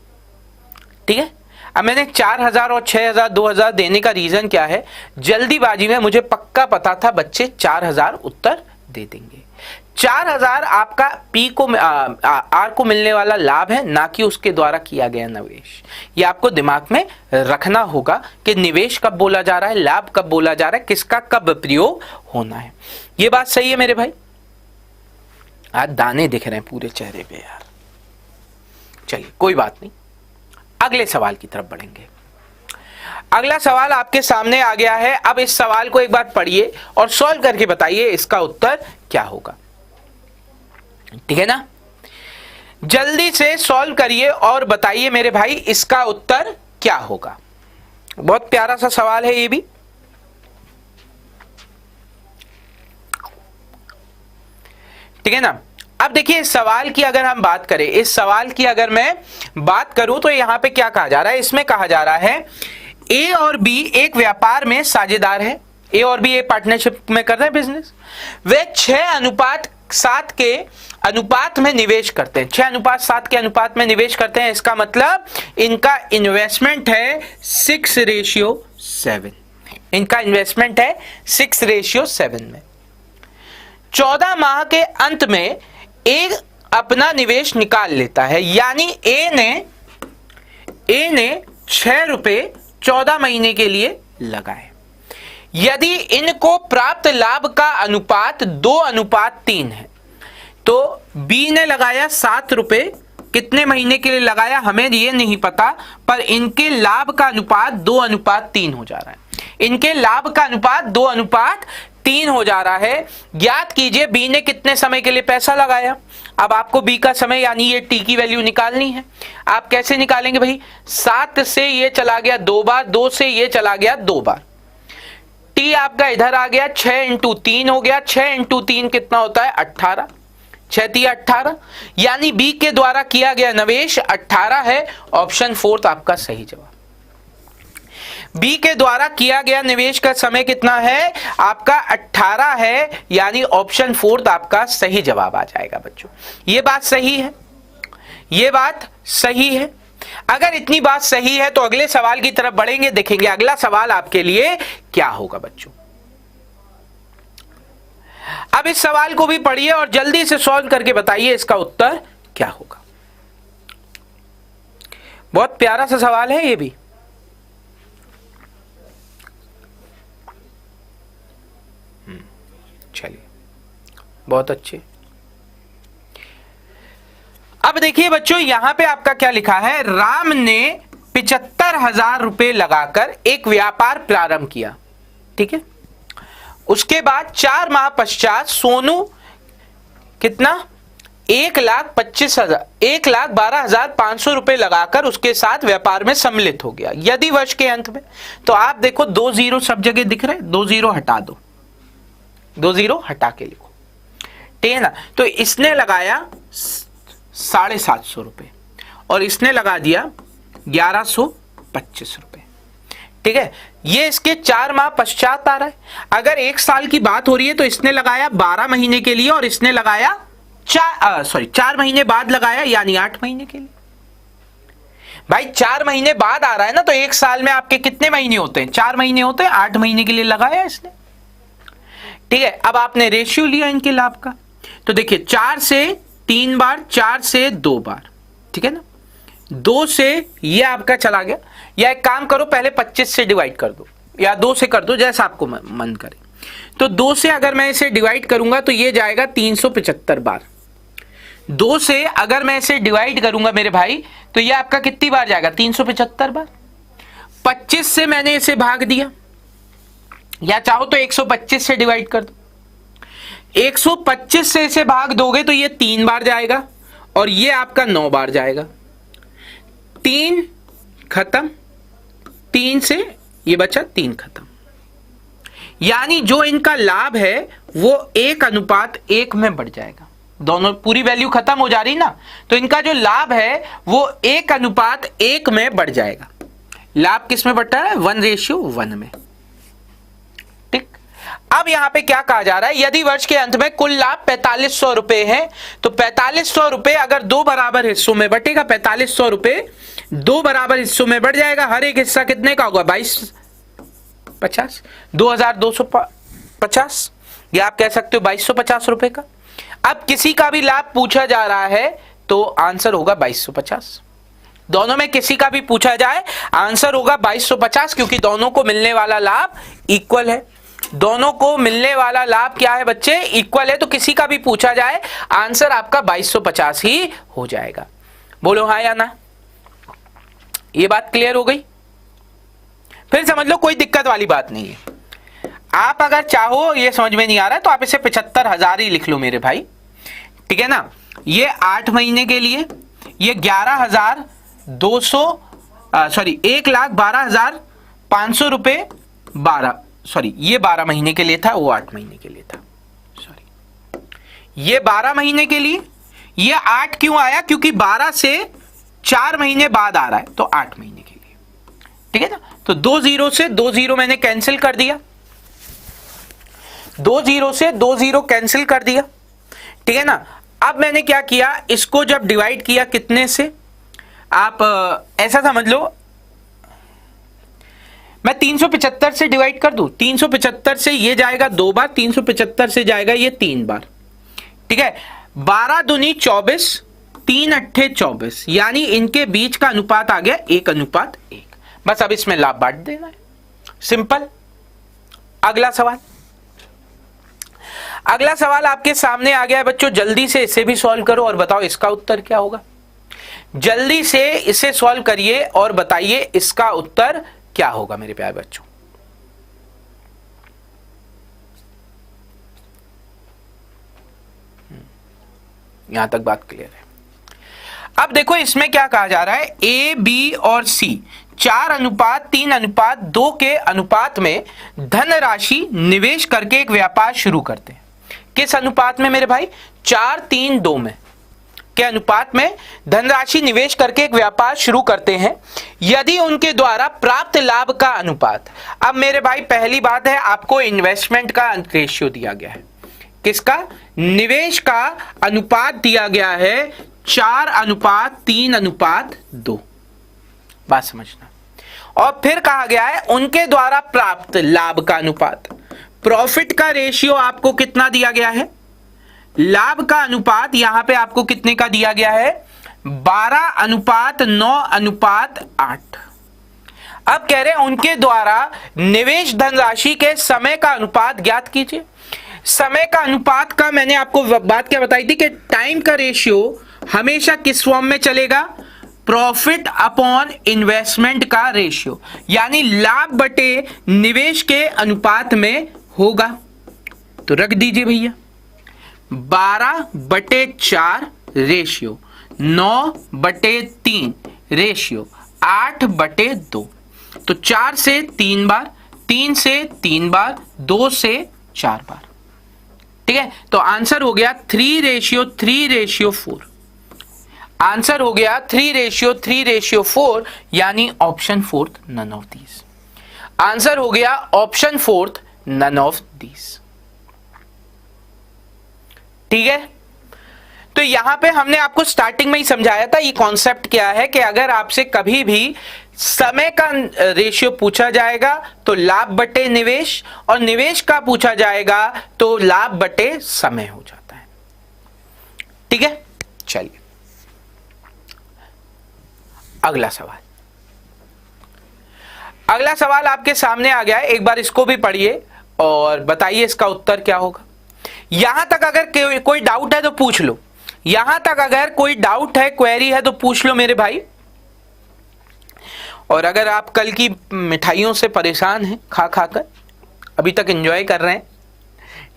ठीक है, अब मैंने 4,000 और 6,000 2,000 देने का रीजन क्या है, जल्दीबाजी में मुझे पक्का पता था बच्चे 4,000 उत्तर दे देंगे। 4,000 आपका पी को आर को मिलने वाला लाभ है, ना कि उसके द्वारा किया गया निवेश। ये आपको दिमाग में रखना होगा कि निवेश कब बोला जा रहा है, लाभ कब बोला जा रहा है, किसका कब प्रयोग होना है। ये बात सही है मेरे भाई, आज दाने दिख रहे हैं पूरे चेहरे पे यार। चलिए कोई बात नहीं, अगले सवाल की तरफ बढ़ेंगे। अगला सवाल आपके सामने आ गया है। अब इस सवाल को एक बार पढ़िए और सॉल्व करके बताइए इसका उत्तर क्या होगा। ठीक है ना, जल्दी से सॉल्व करिए और बताइए मेरे भाई इसका उत्तर क्या होगा। बहुत प्यारा सा सवाल है ये भी। ठीक है ना, अब देखिए इस सवाल की अगर हम बात करें, इस सवाल की अगर मैं बात करूं तो यहां पे क्या कहा जा रहा है, इसमें कहा जा रहा है ए और बी एक व्यापार में साझेदार है, ए और बी एक पार्टनरशिप में कर रहे हैं बिजनेस, वे 6:7 के अनुपात में निवेश करते हैं, 6:7 के अनुपात में निवेश करते हैं। इसका मतलब इनका इन्वेस्टमेंट है 6:7, इनका इन्वेस्टमेंट है 6:7 में। 14 माह के अंत में ए अपना निवेश निकाल लेता है, यानी ए ने 6 रुपए 14 महीने के लिए लगाए। यदि इनको प्राप्त लाभ का अनुपात 2:3 है, तो बी ने लगाया 7 रुपए, कितने महीने के लिए लगाया हमें ये नहीं पता, पर इनके लाभ का अनुपात 2:3 हो जा रहा है, इनके लाभ का अनुपात 2:3 हो जा रहा है। ज्ञात कीजिए बी ने कितने समय के लिए पैसा लगाया। अब आपको बी का समय यानी ये टी की वैल्यू निकालनी है। आप कैसे निकालेंगे भाई, 7 से ये चला गया 2 बार, 2 से ये चला गया 2 बार, टी आपका इधर आ गया, 6 × 3 हो गया, 6 × 3 कितना होता है 18, 6 × 18, यानी बी के द्वारा किया गया निवेश 18 है। ऑप्शन 4 आपका सही जवाब। बी के द्वारा किया गया निवेश का समय कितना है आपका 18 है, यानी ऑप्शन 4 आपका सही जवाब आ जाएगा बच्चों। ये बात सही है, ये बात सही है। अगर इतनी बात सही है तो अगले सवाल की तरफ बढ़ेंगे, देखेंगे अगला सवाल आपके लिए क्या होगा बच्चों। अब इस सवाल को भी पढ़िए और जल्दी से सॉल्व करके बताइए इसका उत्तर क्या होगा। बहुत प्यारा सा सवाल है ये भी। चलिए बहुत अच्छे। अब देखिए बच्चों यहां पे आपका क्या लिखा है, राम ने 75,000 रुपए लगाकर एक व्यापार प्रारंभ किया, ठीक है। उसके बाद 4 माह पश्चात सोनू कितना 1,12,500 रुपए लगाकर उसके साथ व्यापार में सम्मिलित हो गया। यदि वर्ष के अंत में, तो आप देखो 2 जीरो सब जगह दिख रहे, 2 जीरो हटा दो, 2 जीरो हटा के लिखो, ठीक है ना। तो इसने लगाया 750 रुपए और इसने लगा दिया 1125 रुपए, ठीक है। ये इसके 4 माह पश्चात आ रहा है। अगर 1 साल की बात हो रही है तो इसने लगाया 12 महीने के लिए और इसने लगाया 4 महीने बाद लगाया, यानी 8 महीने के लिए। भाई 4 महीने बाद आ रहा है ना, तो 1 साल में आपके कितने महीने होते हैं, 4 महीने होते हैं, 8 महीने के लिए लगाया इसने, ठीक है। अब आपने रेशियो लिया इनके लाभ का, तो देखिए 4 से 3 बार, 4 से 2 बार, ठीक है ना। 2 से ये आपका चला गया, या एक काम करो पहले 25 से डिवाइड कर दो या 2 से कर दो, जैसा आपको मन करे। तो 2 से अगर मैं इसे डिवाइड करूंगा तो ये जाएगा 375 बार। 2 से अगर मैं इसे डिवाइड करूंगा मेरे भाई तो ये आपका कितनी बार जाएगा 375 बार। 25 से मैंने इसे भाग दिया, या चाहो तो 125 से डिवाइड कर दो। 125 से इसे भाग दोगे तो ये 3 बार जाएगा और ये आपका 9 बार जाएगा। 3 खत्म, 3 से ये बचा 3 खत्म, यानी जो इनका लाभ है वो 1:1 में बढ़ जाएगा। दोनों पूरी वैल्यू खत्म हो जा रही ना, तो इनका जो लाभ है वो 1:1 में बढ़ जाएगा। लाभ किस में बढ़ता है 1:1 में, ठीक। अब यहां पे क्या कहा जा रहा है, यदि वर्ष के अंत में कुल लाभ 4500 रुपए है, तो 4500 रुपए अगर 2 बराबर हिस्सों में बटेगा, 4500 रुपए 2 बराबर हिस्सों में बढ़ जाएगा। हर एक हिस्सा कितने का होगा 2250, 2250, या आप कह सकते हो 2250 रुपए का। अब किसी का भी लाभ पूछा जा रहा है तो आंसर होगा 2250। दोनों में किसी का भी पूछा जाए आंसर होगा 2250, क्योंकि दोनों को मिलने वाला लाभ इक्वल है। दोनों को मिलने वाला लाभ क्या है बच्चे, इक्वल है। तो किसी का भी पूछा जाए आंसर आपका 2250 ही हो जाएगा। बोलो हाँ या ना। ये बात क्लियर हो गई। फिर समझ लो कोई दिक्कत वाली बात नहीं है। आप अगर चाहो ये समझ में नहीं आ रहा है तो आप इसे 75,000 ही लिख लो मेरे भाई, ठीक है ना। ये 8 महीने के लिए, ये 1,12,500 रुपए 12 ये 12 महीने के लिए था, वो 8 महीने के लिए था। ये 12 महीने के लिए, ये 8 क्यों आया, क्योंकि 12 से 4 महीने बाद आ रहा है, तो 8 महीने के लिए, ठीक है ना। तो 2 0 से 2 0 मैंने कैंसिल कर दिया, 2 0 से 2 0 कैंसिल कर दिया, ठीक है ना। अब मैंने क्या किया, इसको जब डिवाइड किया कितने से, आप ऐसा समझ लो, मैं 375 से डिवाइड कर दूं, 375 से ये जाएगा 2 बार, 375 से जाएगा ये 3 बार, ठीक है। 12 दूनी 24, 3 अट्ठे 24, यानी इनके बीच का अनुपात आ गया 1:1। बस अब इसमें लाभ बांट देना है, सिंपल। अगला सवाल, अगला सवाल आपके सामने आ गया है बच्चों, जल्दी से इसे भी सॉल्व करो और बताओ इसका उत्तर क्या होगा। जल्दी से इसे सॉल्व करिए और बताइए इसका उत्तर क्या होगा मेरे प्यारे बच्चों। यहां तक बात क्लियर है। अब देखो इसमें क्या कहा जा रहा है, ए बी और सी 4:3:2 के अनुपात में धनराशि निवेश करके एक व्यापार शुरू करते हैं। किस अनुपात में मेरे भाई, 4:3:2 में के अनुपात में धनराशि निवेश करके एक व्यापार शुरू करते हैं, यदि उनके द्वारा प्राप्त लाभ का अनुपात। अब मेरे भाई पहली बात है, आपको इन्वेस्टमेंट का रेशियो दिया गया है, किसका, निवेश का अनुपात दिया गया है 4:3:2, बात समझना। और फिर कहा गया है उनके द्वारा प्राप्त लाभ का अनुपात, प्रॉफिट का रेशियो आपको कितना दिया गया है, लाभ का अनुपात यहां पे आपको कितने का दिया गया है, 12:9:8। अब कह रहे हैं उनके द्वारा निवेश धनराशि के समय का अनुपात ज्ञात कीजिए। समय का अनुपात का मैंने आपको बात क्या बताई थी कि टाइम का रेशियो हमेशा किस फॉर्म में चलेगा, प्रॉफिट अपॉन इन्वेस्टमेंट का रेशियो, यानी लाभ बटे निवेश के अनुपात में होगा। तो रख दीजिए भैया 12/4 रेशियो, 9/3 रेशियो, 8/2। तो 4 से 3 बार, 3 से 3 बार, 2 से 4 बार, ठीक है। तो आंसर हो गया 3:3:4। आंसर हो गया 3:3:4, यानी option 4 none of these. Answer हो गया ऑप्शन 4 नन ऑफ दीज, ठीक है। तो यहां पे हमने आपको स्टार्टिंग में ही समझाया था ये कॉन्सेप्ट क्या है, कि अगर आपसे कभी भी समय का रेशियो पूछा जाएगा तो लाभ बटे निवेश, और निवेश का पूछा जाएगा तो लाभ बटे समय हो जाता है, ठीक है। चलिए अगला सवाल, अगला सवाल आपके सामने आ गया है, एक बार इसको भी पढ़िए और बताइए इसका उत्तर क्या होगा। यहां तक अगर कोई डाउट है तो पूछ लो, यहां तक अगर कोई डाउट है, क्वेरी है तो पूछ लो मेरे भाई। और अगर आप कल की मिठाइयों से परेशान हैं, खा खाकर अभी तक एंजॉय कर रहे हैं,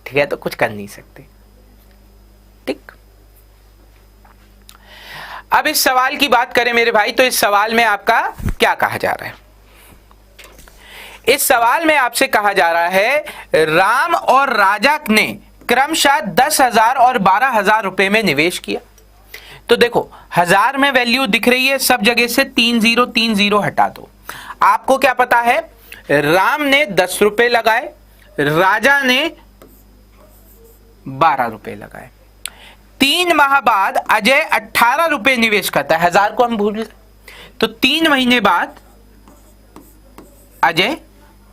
ठीक है, तो कुछ कर नहीं सकते, ठीक। अब इस सवाल की बात करें मेरे भाई, तो इस सवाल में आपका क्या कहा जा रहा है। इस सवाल में आपसे कहा जा रहा है राम और राजा ने क्रमशः 10,000 और 12,000 रुपए में निवेश किया। तो देखो 1000 में वैल्यू दिख रही है, सब जगह से 30 हटा दो। आपको क्या पता है, राम ने 10 रुपए लगाए, राजा ने 12 रुपए लगाए। 3 माह बाद अजय 18 रुपए निवेश करता है, 1000 को हम भूल गए, तो 3 महीने बाद अजय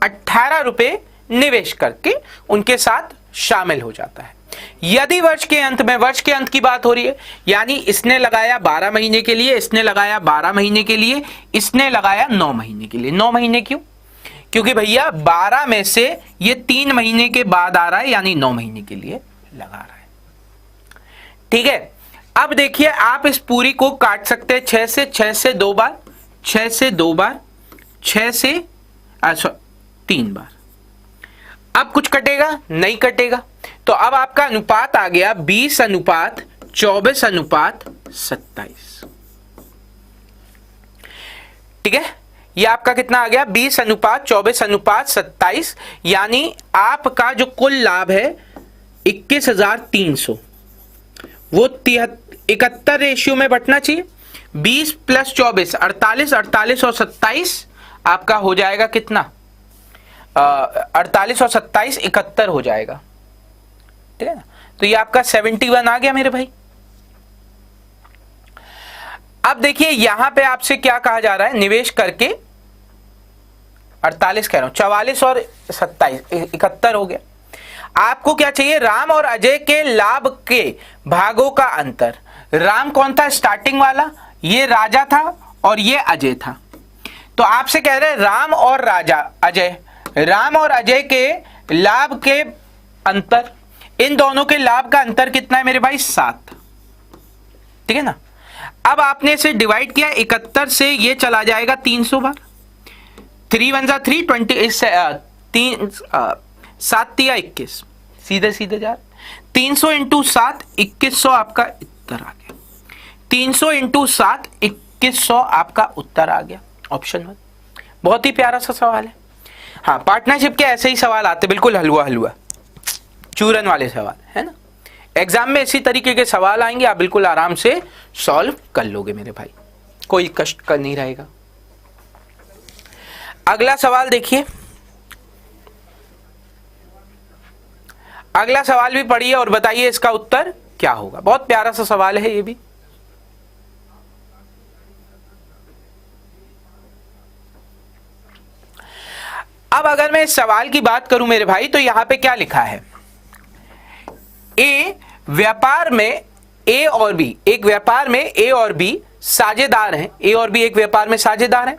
18 रुपए निवेश करके उनके साथ शामिल हो जाता है। यदि वर्ष के अंत में, वर्ष के अंत की बात हो रही है, यानी इसने लगाया 12 महीने के लिए, इसने लगाया 12 महीने के लिए, इसने लगाया 9 महीने के लिए। 9 महीने क्यों, क्योंकि भैया 12 में से ये 3 महीने के बाद आ रहा है, यानी 9 महीने के लिए लगा रहा है, ठीक है। अब देखिए आप इस पूरी को काट सकते हैं 6 से, 6 से 2 बार, 6 से 2 बार, 6 से 3 बार। अब कुछ कटेगा नहीं कटेगा, तो अब आपका अनुपात आ गया 20:24:27, ठीक है। ये आपका कितना आ गया, 20:24:27, यानी आपका जो कुल लाभ है 21,300, वो 71 रेशियो में बटना चाहिए। 20 + 24 48, 48 और 27 आपका हो जाएगा कितना, 48 और 27 71 हो जाएगा, ठीक है ना। तो ये आपका 71 आ गया मेरे भाई। अब देखिए यहां पे आपसे क्या कहा जा रहा है, निवेश करके 48 कह रहा हूं, 44 और 27 71 हो गया। आपको क्या चाहिए, राम और अजय के लाभ के भागों का अंतर। राम कौन था, स्टार्टिंग वाला, ये राजा था और ये अजय था। तो आपसे कह रहे हैं राम और अजय के लाभ के अंतर, इन दोनों के लाभ का अंतर कितना है मेरे भाई, 7, ठीक है ना। अब आपने इसे डिवाइड किया, 71 से ये चला जाएगा 300 बार, 3 1 जा 3 20, 7 तिया 21, सीधे सीधे जा 300 इंटू 7 2100 आपका उत्तर आ गया। 300 इंटू 7 2100 आपका उत्तर आ गया, ऑप्शन 1। बहुत ही प्यारा सा सवाल है। हाँ, पार्टनरशिप के ऐसे ही सवाल आते, बिल्कुल हलवा चूरन वाले सवाल, है ना। एग्जाम में इसी तरीके के सवाल आएंगे, आप बिल्कुल आराम से सॉल्व कर लोगे मेरे भाई, कोई कष्ट का नहीं रहेगा। अगला सवाल देखिए, अगला सवाल भी पढ़िए और बताइए इसका उत्तर क्या होगा। बहुत प्यारा सा सवाल है ये भी। अब अगर मैं इस सवाल की बात करूं मेरे भाई, तो यहां पे क्या लिखा है, ए व्यापार में ए और बी, एक व्यापार में ए और बी साझेदार हैं, ए और बी एक व्यापार में साझेदार हैं।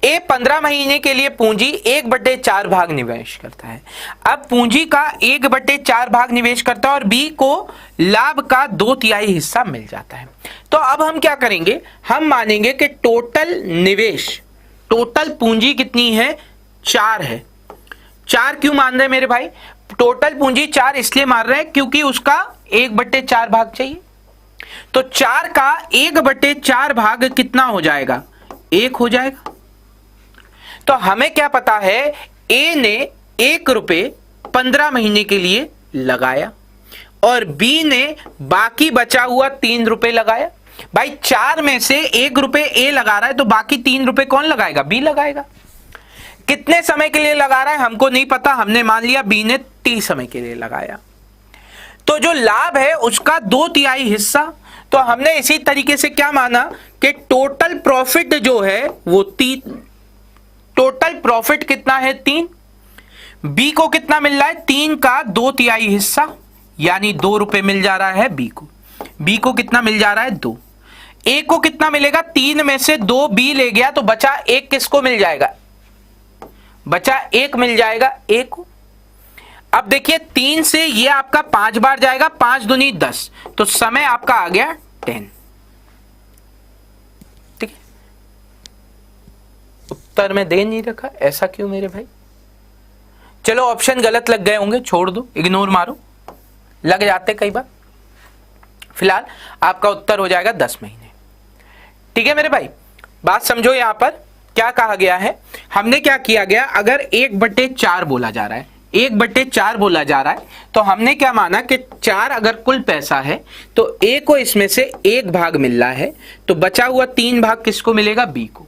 ए 15 महीने के लिए पूंजी 1/4 भाग निवेश करता है। अब पूंजी का 1/4 भाग निवेश करता है और बी को लाभ का 2/3 हिस्सा मिल जाता है। तो अब हम क्या करेंगे, हम मानेंगे कि टोटल निवेश, टोटल पूंजी कितनी है, 4 है। 4 क्यों मान रहे हैं मेरे भाई, टोटल पूंजी 4 इसलिए मान रहे हैं क्योंकि उसका 1/4 भाग चाहिए। तो 4 का 1/4 भाग कितना हो जाएगा, 1 हो जाएगा। तो हमें क्या पता है, ए ने 1 रुपए 15 महीने के लिए लगाया और बी ने बाकी बचा हुआ 3 रुपए लगाया। भाई 4 में से 1 रुपए ए लगा रहा है, तो बाकी 3 रुपए कौन लगाएगा, बी लगाएगा। कितने समय के लिए लगा रहा है हमको नहीं पता, हमने मान लिया बी ने 30 समय के लिए लगाया। तो जो लाभ है उसका 2/3 हिस्सा। तो हमने इसी तरीके से क्या माना कि टोटल प्रॉफिट जो है वो 3, टोटल प्रॉफिट कितना है 3, बी को कितना मिल रहा है, 3 का 2/3 हिस्सा, यानी 2 रुपए मिल जा रहा है बी को। बी को कितना मिल जा रहा है, 2। ए को कितना मिलेगा, 3 में से 2 बी ले गया, तो बचा 1 किसको मिल जाएगा, बचा 1 मिल जाएगा ए को। अब देखिए 3 से ये आपका 5 बार जाएगा, 5 दूनी 10, तो समय आपका आ गया 10, ठीक है। उत्तर में दे नहीं रखा, ऐसा क्यों मेरे भाई। चलो ऑप्शन गलत लग गए होंगे, छोड़ दो, इग्नोर मारो, लग जाते कई बार। फिलहाल आपका उत्तर हो जाएगा 10 महीने, ठीक है मेरे भाई। बात समझो, यहां पर क्या कहा गया है, हमने क्या किया गया, अगर 1/4 बोला जा रहा है, 1/4 बोला जा रहा है, तो हमने क्या माना कि 4 अगर कुल पैसा है तो ए को इसमें से 1 भाग मिल रहा है, तो बचा हुआ 3 भाग किसको मिलेगा, बी को।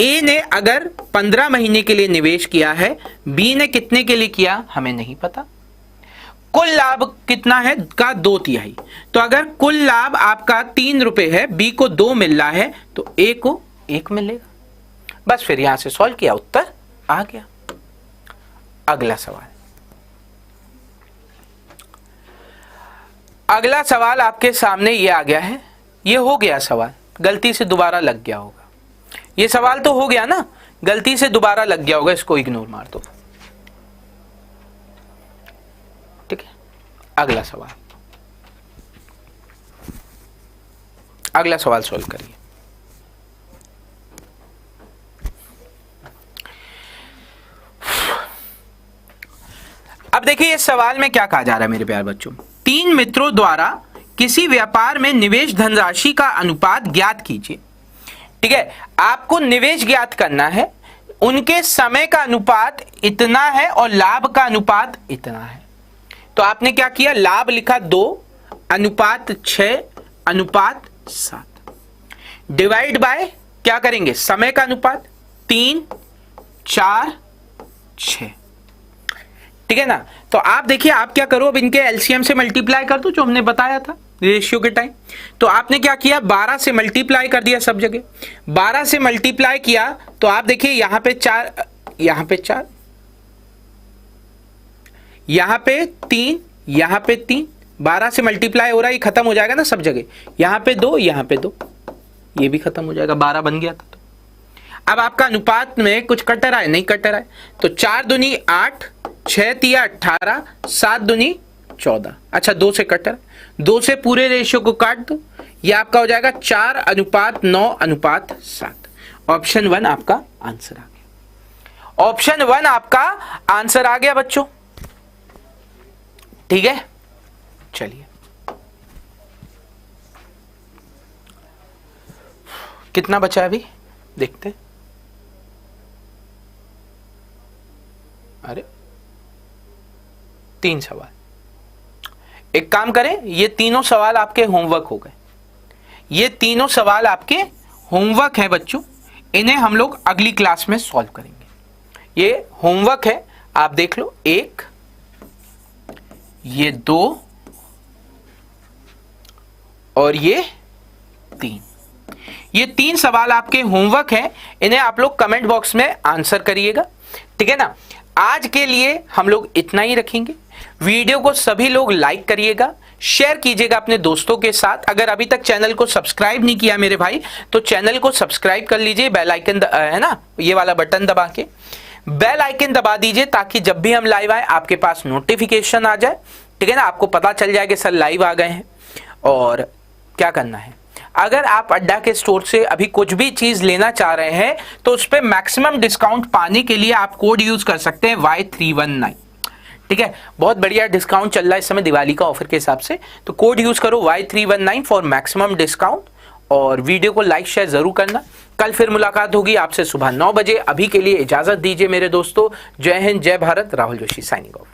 ए ने अगर 15 महीने के लिए निवेश किया है, बी ने कितने के लिए किया हमें नहीं पता। कुल लाभ कितना है का 2/3। तो अगर कुल लाभ आपका 3 रुपए है, बी को 2 मिल रहा है, तो ए को 1 मिलेगा। बस फिर यहां से सॉल्व किया, उत्तर आ गया। अगला सवाल, अगला सवाल आपके सामने ये आ गया है, ये हो गया सवाल, गलती से दोबारा लग गया होगा। ये सवाल तो हो गया ना, गलती से दोबारा लग गया होगा, इसको इग्नोर मार दो, ठीक है। अगला सवाल, अगला सवाल सॉल्व करिए। अब देखिए इस सवाल में क्या कहा जा रहा है मेरे प्यारे बच्चों, 3 मित्रों द्वारा किसी व्यापार में निवेश धनराशि का अनुपात ज्ञात कीजिए, ठीक है। आपको निवेश ज्ञात करना है, उनके समय का अनुपात इतना है और लाभ का अनुपात इतना है। तो आपने क्या किया, लाभ लिखा 2:6:7, डिवाइड बाय क्या करेंगे, समय का अनुपात 3 4 6, ठीक है ना। तो आप देखिए, आप क्या करो, अब इनके एलसीएम से मल्टीप्लाई कर दो, जो हमने बताया था रेशियो के टाइम। तो आपने क्या किया, 12 से मल्टीप्लाई कर दिया सब जगह। 12 से मल्टीप्लाई किया तो आप देखिए यहां पे 4, यहां पे 4, यहां पे 3, यहां पे 3, 12 से मल्टीप्लाई हो रहा है, ये खत्म हो जाएगा ना सब जगह। यहां पे 2, यहां पे 2, ये भी खत्म हो जाएगा, 12 बन गया था। तो अब आपका अनुपात में कुछ कट रहा है, नहीं कट रहा है। तो 4 दूनी 8, 6 तिया 18, 7 दूनी 14। अच्छा 2 से कट रहा है, 2 से पूरे रेशियो को काट दो, ये आपका हो जाएगा 4:9:7। ऑप्शन 1 आपका आंसर आ गया। ऑप्शन 1 आपका आंसर आ गया बच्चों, ठीक है। चलिए कितना बचा है अभी देखते हैं। अरे 3 सवाल। एक काम करें, ये तीनों सवाल आपके होमवर्क हो गए। ये तीनों सवाल आपके होमवर्क है बच्चों, इन्हें हम लोग अगली क्लास में सॉल्व करेंगे। ये होमवर्क है, आप देख लो। 1, ये 2 और ये 3। ये 3 सवाल आपके होमवर्क हैं, इन्हें आप लोग कमेंट बॉक्स में आंसर करिएगा, ठीक है ना। आज के लिए हम लोग इतना ही रखेंगे। वीडियो को सभी लोग लाइक करिएगा, शेयर कीजिएगा अपने दोस्तों के साथ। अगर अभी तक चैनल को सब्सक्राइब नहीं किया मेरे भाई, तो चैनल को सब्सक्राइब कर लीजिए, बेल आइकन है ना, ये वाला बटन दबा के बेल आइकन दबा दीजिए, ताकि जब भी हम लाइव आए आपके पास नोटिफिकेशन आ जाए, ठीक है ना। आपको पता चल जाए कि सर लाइव आ गए हैं। और क्या करना है, अगर आप अड्डा के स्टोर से अभी कुछ भी चीज लेना चाह रहे हैं तो उस पर मैक्सिमम डिस्काउंट पाने के लिए आप कोड यूज कर सकते हैं Y319, ठीक है। बहुत बढ़िया डिस्काउंट चल रहा है इस समय दिवाली का ऑफर के हिसाब से, तो कोड यूज करो Y319 फॉर मैक्सिमम डिस्काउंट। और वीडियो को लाइक शेयर जरूर करना। कल फिर मुलाकात होगी आपसे सुबह 9 बजे। अभी के लिए इजाजत दीजिए मेरे दोस्तों। जय हिंद, जय भारत। Rahul Joshi signing of.